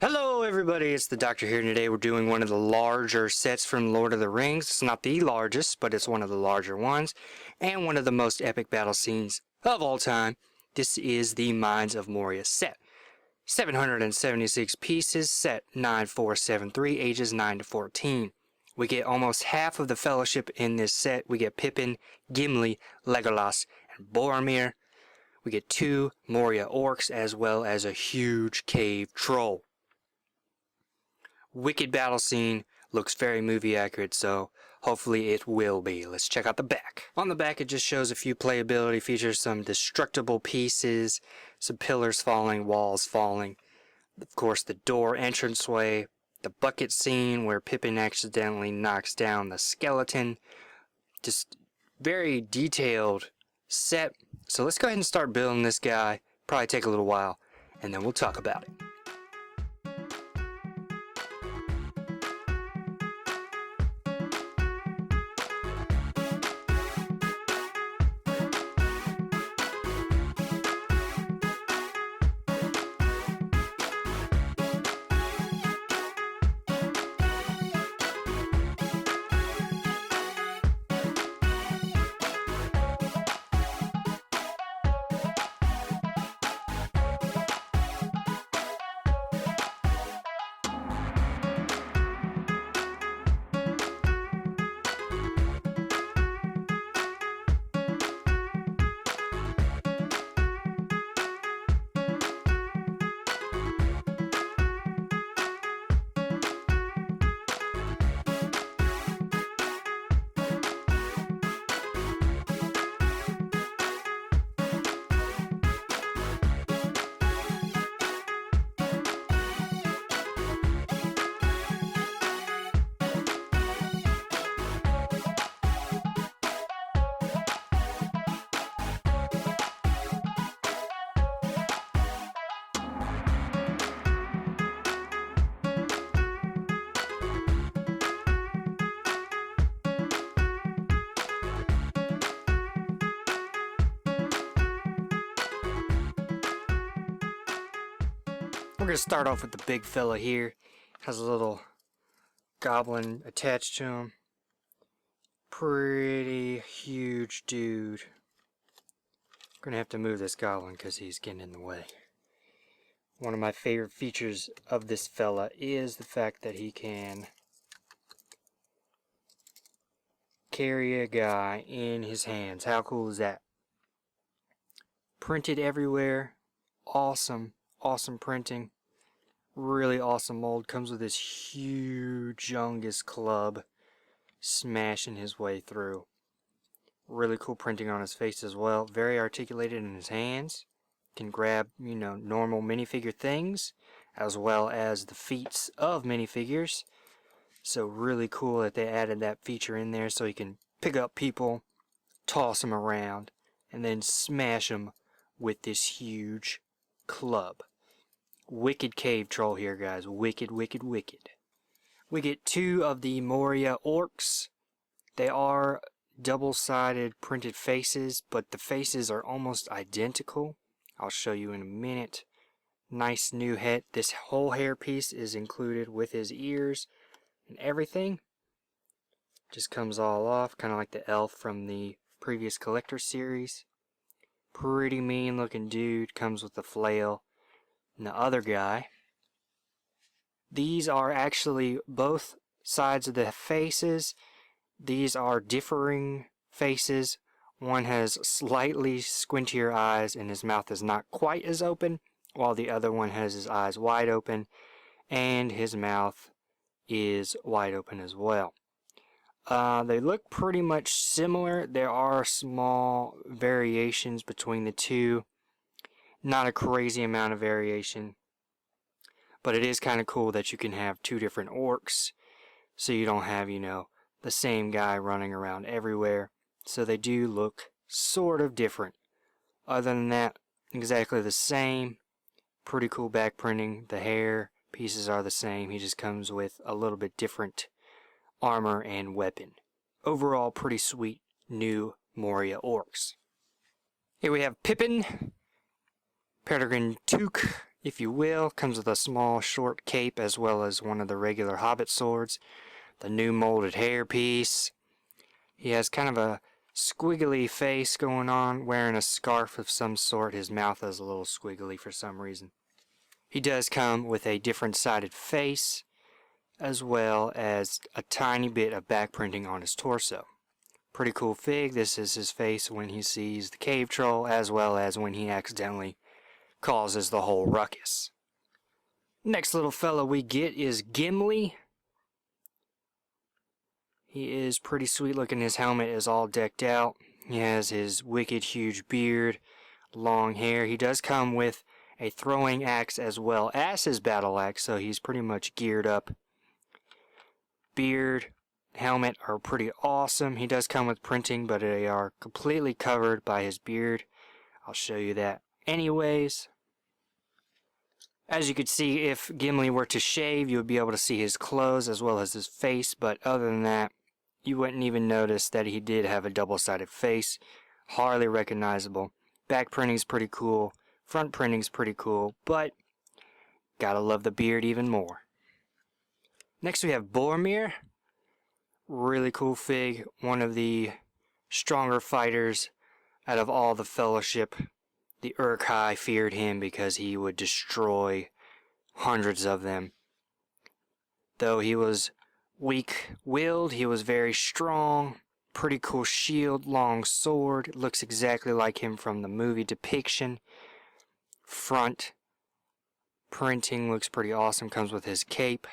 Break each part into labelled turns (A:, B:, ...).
A: Hello everybody, it's the Doctor here, and today we're doing one of the larger sets from Lord of the Rings. It's not the largest, but it's one of the larger ones, and one of the most epic battle scenes of all time. This is the Mines of Moria set. 776 pieces, set 9473, ages 9 to 14. We get almost half of the Fellowship in this set. We get Pippin, Gimli, Legolas, and Boromir. We get 2 Moria Orcs, as well as a huge cave troll. Wicked battle scene, looks very movie accurate, so hopefully it will be. Let's check out the back. On the back it just shows a few playability features, some destructible pieces, some pillars falling, walls falling, of course the door entranceway, the bucket scene where Pippin accidentally knocks down the skeleton. Just very detailed set. So let's go ahead and start building this guy. Probably take a little while, and then we'll talk about it. We're going to start off with the big fella here. Has a little goblin attached to him. Pretty huge dude. Going to have to move this goblin because he's getting in the way. One of my favorite features of this fella is the fact that he can carry a guy in his hands. How cool is that? Printed everywhere. Awesome. Awesome printing. Really awesome mold. Comes with this humongous club smashing his way through. Really cool printing on his face as well. Very articulated in his hands. Can grab, normal minifigure things, as well as the feet of minifigures. So really cool that they added that feature in there so he can pick up people, toss them around, and then smash them with this huge club. Wicked cave troll here, guys. Wicked, wicked, wicked. We get 2 of the Moria Orcs. They are double-sided printed faces, but the faces are almost identical. I'll show you in a minute. Nice new head. This whole hair piece is included with his ears and everything. Just comes all off, kind of like the elf from the previous collector series. Pretty mean looking dude. Comes with the flail. And the other guy, these are actually both sides of the faces. These are differing faces. One has slightly squintier eyes and his mouth is not quite as open, while the other one has his eyes wide open and his mouth is wide open as well. They look pretty much similar. There are small variations between the two. Not a crazy amount of variation, but it is kind of cool that you can have 2 different orcs, so you don't have, the same guy running around everywhere. So they do look sort of different. Other than that, exactly the same. Pretty cool back printing. The hair pieces are the same. He just comes with a little bit different armor and weapon. Overall, pretty sweet new Moria Orcs. Here we have Pippin, Peregrine Took, if you will. Comes with a small short cape as well as one of the regular hobbit swords. The new molded hairpiece. He has kind of a squiggly face going on, wearing a scarf of some sort. His mouth is a little squiggly for some reason. He does come with a different sided face, as well as a tiny bit of back printing on his torso. Pretty cool fig. This is his face when he sees the cave troll, as well as when he accidentally causes the whole ruckus. Next little fella we get is Gimli. He is pretty sweet looking. His helmet is all decked out. He has his wicked huge beard, long hair. He does come with a throwing axe as well as his battle axe, so he's pretty much geared up. Beard, helmet are pretty awesome. He does come with printing, but they are completely covered by his beard. I'll show you that anyways. As you could see, if Gimli were to shave, you would be able to see his clothes as well as his face, but other than that, you wouldn't even notice that he did have a double-sided face. Hardly recognizable. Back printing's pretty cool. Front printing's pretty cool, but gotta love the beard even more. Next we have Boromir. Really cool fig. One of the stronger fighters out of all the Fellowship. The Uruk-hai feared him because he would destroy hundreds of them. Though he was weak-willed, he was very strong. Pretty cool shield, long sword. It looks exactly like him from the movie depiction. Front printing looks pretty awesome. Comes with his cape.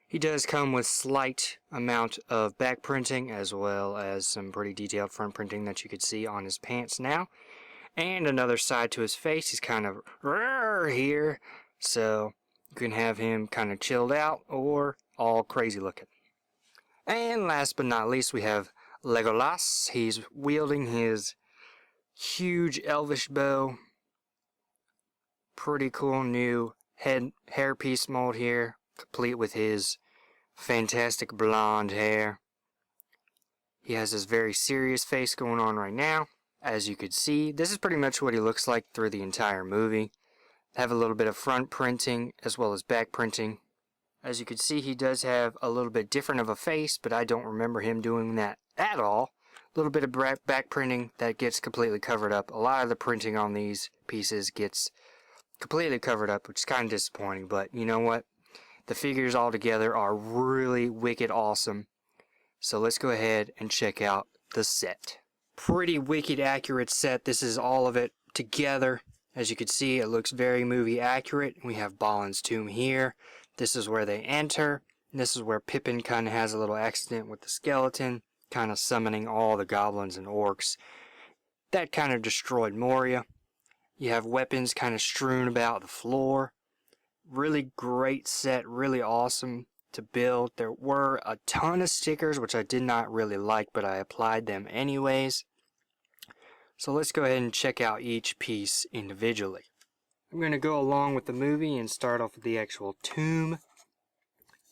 A: He does come with slight amount of back printing as well as some pretty detailed front printing that you could see on his pants now. And another side to his face. He's kind of here, so you can have him kind of chilled out or all crazy looking. And last but not least, we have Legolas. He's wielding his huge elvish bow. Pretty cool new hairpiece mold here, complete with his fantastic blonde hair. He has this very serious face going on right now. As you could see, this is pretty much what he looks like through the entire movie. Have a little bit of front printing as well as back printing. As you can see, he does have a little bit different of a face, but I don't remember him doing that at all. A little bit of back printing that gets completely covered up. A lot of the printing on these pieces gets completely covered up, which is kind of disappointing, but you know what? The figures all together are really wicked awesome. So let's go ahead and check out the set. Pretty wicked accurate set. This is all of it together. As you can see, it looks very movie accurate. We have Balin's tomb here. This is where they enter. This is where Pippin kind of has a little accident with the skeleton, kind of summoning all the goblins and orcs. That kind of destroyed Moria. You have weapons kind of strewn about the floor. Really great set, really awesome to build. There were a ton of stickers, which I did not really like, but I applied them anyways. So let's go ahead and check out each piece individually. I'm going to go along with the movie and start off with the actual tomb.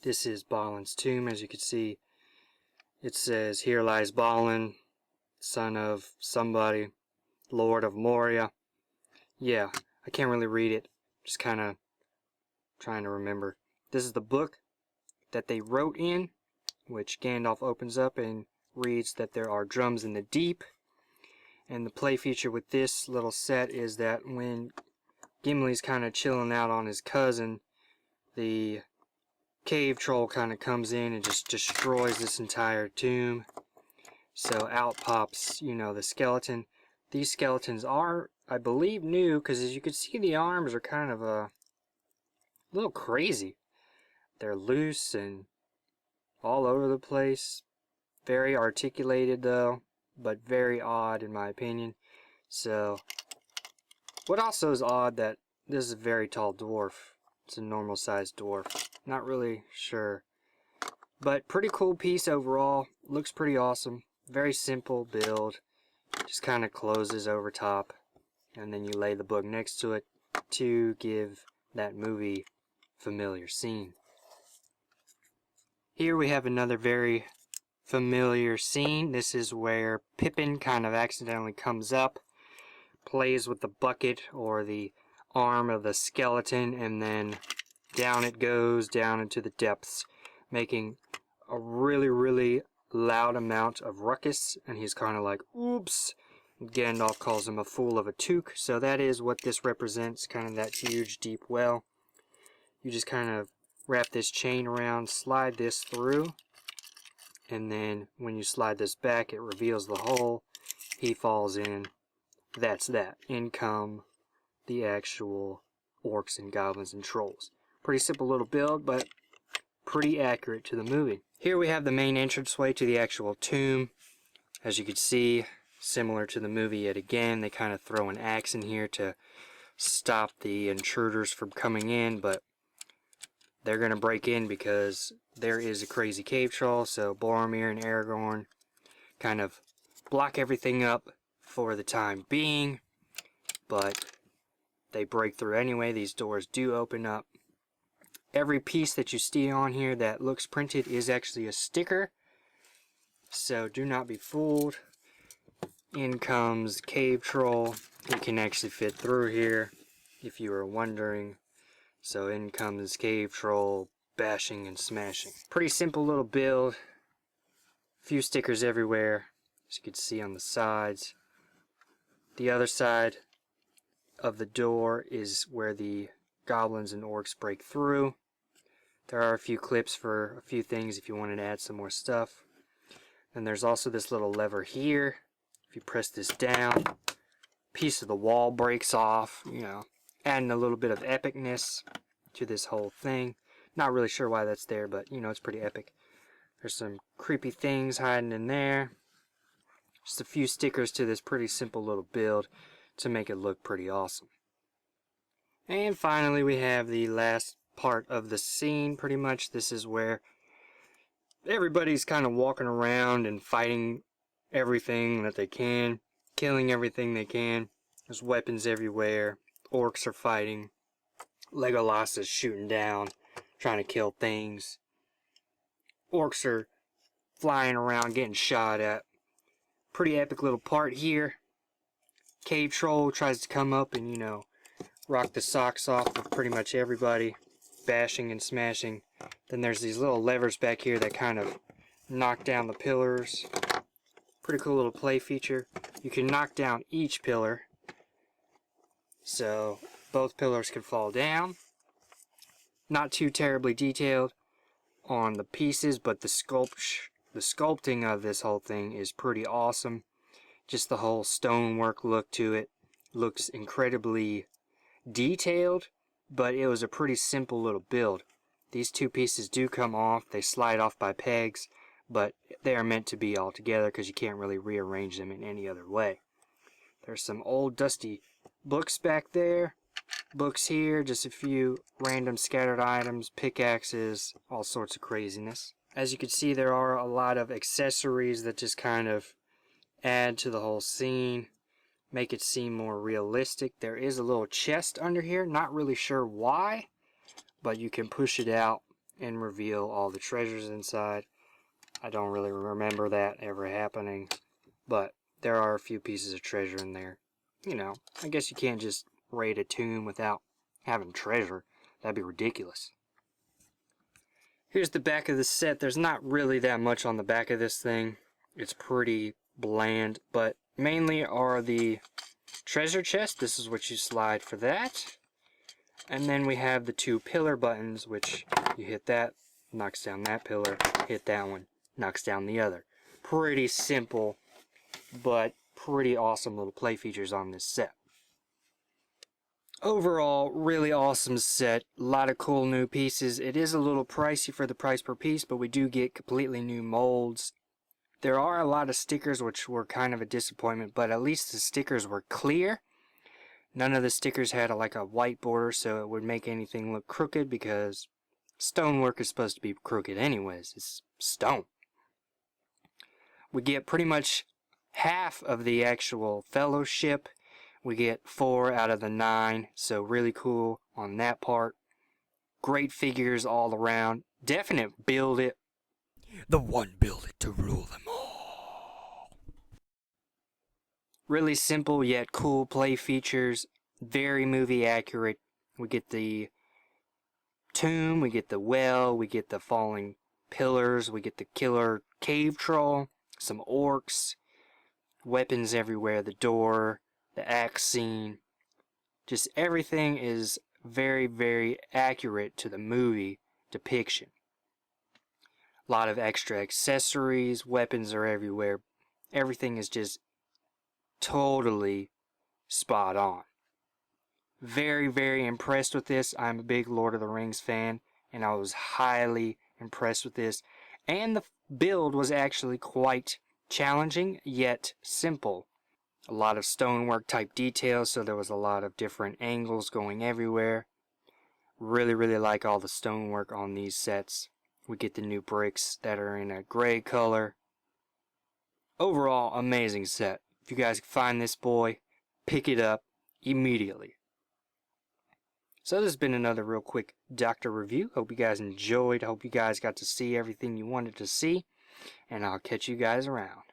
A: This is Balin's tomb. As you can see, it says, "Here lies Balin, son of somebody, Lord of Moria." Yeah, I can't really read it. Just kind of trying to remember. This is the book that they wrote in, which Gandalf opens up and reads that there are drums in the deep. And the play feature with this little set is that when Gimli's kind of chilling out on his cousin, the cave troll kind of comes in and just destroys this entire tomb. So out pops, you know, the skeleton. These skeletons are, I believe, new, because as you can see, the arms are kind of a little crazy. They're loose and all over the place. Very articulated though, but very odd in my opinion. So, what also is odd that this is a very tall dwarf. It's a normal sized dwarf. Not really sure. But pretty cool piece overall. Looks pretty awesome. Very simple build. Just kind of closes over top. And then you lay the book next to it to give that movie familiar scene. Here we have another very familiar scene. This is where Pippin kind of accidentally comes up, plays with the bucket or the arm of the skeleton, and then down it goes down into the depths, making a really loud amount of ruckus. And he's kind of like, oops. Gandalf calls him a fool of a toque, so that is what this represents, kind of that huge deep well. You just kind of wrap this chain around, slide this through, and then when you slide this back, it reveals the hole. He falls in. That's that. In come the actual orcs and goblins and trolls. Pretty simple little build, but pretty accurate to the movie. Here we have the main entranceway to the actual tomb. As you can see, similar to the movie yet again, they kind of throw an axe in here to stop the intruders from coming in, but they're going to break in because there is a crazy cave troll, so Boromir and Aragorn kind of block everything up for the time being, but they break through anyway. These doors do open up. Every piece that you see on here that looks printed is actually a sticker, so do not be fooled. In comes cave troll. He can actually fit through here, if you were wondering. So in comes cave troll, bashing and smashing. Pretty simple little build. Few stickers everywhere, as you can see on the sides. The other side of the door is where the goblins and orcs break through. There are a few clips for a few things if you wanted to add some more stuff. And there's also this little lever here. If you press this down, piece of the wall breaks off, you know, adding a little bit of epicness to this whole thing. Not really sure why that's there, but you know, it's pretty epic. There's some creepy things hiding in there. Just a few stickers to this pretty simple little build to make it look pretty awesome. And finally we have the last part of the scene. Pretty much this is where everybody's kind of walking around and fighting everything that they can, killing everything they can. There's weapons everywhere. Orcs are fighting. Legolas is shooting down, trying to kill things. Orcs are flying around, getting shot at. Pretty epic little part here. Cave troll tries to come up and, you know, rock the socks off of pretty much everybody, bashing and smashing. Then there's these little levers back here that kind of knock down the pillars. Pretty cool little play feature. You can knock down each pillar, so both pillars can fall down. Not too terribly detailed on the pieces, but the sculpting of this whole thing is pretty awesome. Just the whole stonework look to it looks incredibly detailed, but it was a pretty simple little build. These two pieces do come off. They slide off by pegs, but they are meant to be all together because you can't really rearrange them in any other way. There's some old dusty books back there, books here, just a few random scattered items, pickaxes, all sorts of craziness. As you can see, there are a lot of accessories that just kind of add to the whole scene, make it seem more realistic. There is a little chest under here, not really sure why, but you can push it out and reveal all the treasures inside. I don't really remember that ever happening, but there are a few pieces of treasure in there. You know, I guess you can't just raid a tomb without having treasure. That'd be ridiculous. Here's the back of the set. There's not really that much on the back of this thing. It's pretty bland, but mainly are the treasure chest. This is what you slide for that. And then we have the two pillar buttons, which you hit that, knocks down that pillar, hit that one, knocks down the other. Pretty simple, but pretty awesome little play features on this set. Overall, really awesome set. A lot of cool new pieces. It is a little pricey for the price per piece, but we do get completely new molds. There are a lot of stickers which were kind of a disappointment, but at least the stickers were clear. None of the stickers had like a white border, so it would make anything look crooked, because stonework is supposed to be crooked anyways. It's stone. We get pretty much half of the actual fellowship. We get 4 out of the 9, so really cool on that part. Great figures all around. Definite build it. The one build it to rule them all. Really simple yet cool play features. Very movie accurate. We get the tomb, we get the well, we get the falling pillars, we get the killer cave troll, some orcs, weapons everywhere, the door, the axe scene. Just everything is very, very accurate to the movie depiction. A lot of extra accessories, weapons are everywhere. Everything is just totally spot on. Very, very impressed with this. I'm a big Lord of the Rings fan, and I was highly impressed with this. And the build was actually quite challenging, yet simple. A lot of stonework type details, so there was a lot of different angles going everywhere. Really, really like all the stonework on these sets. We get the new bricks that are in a gray color. Overall, amazing set. If you guys find this boy, pick it up immediately. So this has been another real quick Doctor review. Hope you guys enjoyed. Hope you guys got to see everything you wanted to see. And I'll catch you guys around.